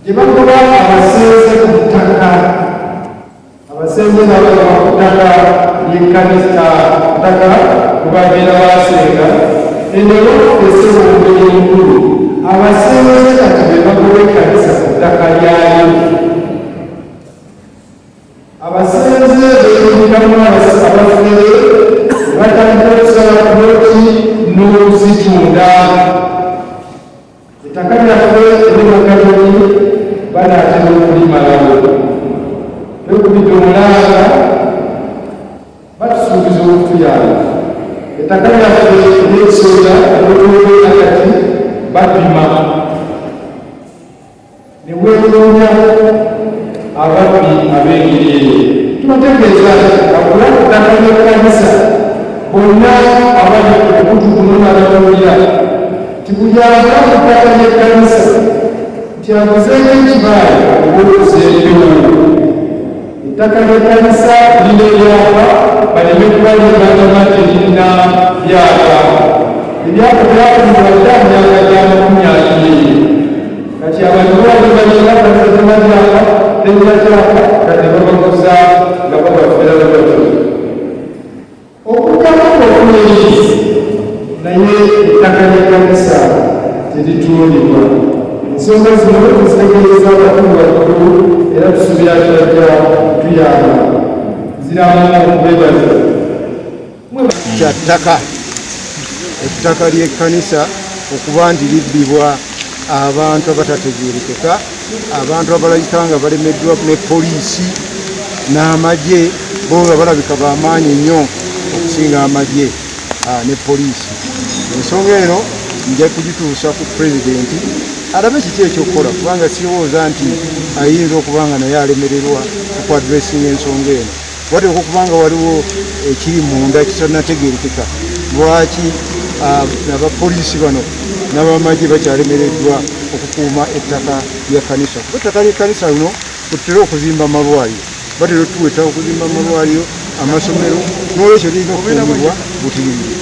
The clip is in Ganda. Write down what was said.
Tebakuba abasenze ku ttaka. Abasenze nabo ku ttaka ly'ekkanisa ttaka kubabeera baasenga. Eno esebo omubiri omukulu. Abasenze kati be bakuba ekkanisa ku ttaka lyayo. Abasenze beeyongeramu abafere batandika okusala buloti n'okuzitunda. Ettaka lyaffe ery'Abakatoli banaatera okulimalawo. Twekubidde omulanga batusuubiza okutuyamba. Ettaka lyaffe ery'ekisoda ery'okubeera kati bapima ne weeyoonya ababbi ab'engeri eyo. Tubategeeza nti bakula ku ttaka ly'ekkanisa bonna abali okutu kuno n'abatawulira tibuyamba ku ttaka ly'ekkanisa nti aguzeeko ekibaala olw'okuzeeyo. Ettaka ly'ekkanisa lirina ebyapa baleme kuba lyebagamba nti lirina byapa. Ebyapa byakolebwa dda mu myaka gy'amakumi abiri. Kati abantu bali balina bazazema byapa tebibakyapa kati babakoza nga babafera batyo. Okugyamu okweyisa naye ettaka ly'ekkanisa teritundibwa. Ensonga zino tuzitegeeza abakulu bakulu era tusuubira kirajja tuyamba ziramu okwebaza. Kya ttaka, ettaka ly'ekkanisa okuba nti libbibwa abantu abatategeerekeka, abantu abalabika nga balemeddwa ne poliisi n'amagye, bo nga balabika b'amaanyi nnyo okusinga amagye ne poliisi. Ensonga eno nja kugituusa ku pulezidenti alabe kiki ekyokukola, kubanga sirowooza nti ayinza okuba nga naye alemererwa okwadressinga ensonga eno. Wateekwa okuba nga waliwo ekiri munda kitannategeerekeka. Lwaki abapoliisi bano n'abamagye bakyalemereddwa okukuuma ettaka lya kanisa? Kuba ettaka ly'ekkanisa lino tutera okuzimba amalwaliro, batera otuweta okuzimba amalwaliro, amasomero, n'olwekyo lirina okukuumibwa butiribiri.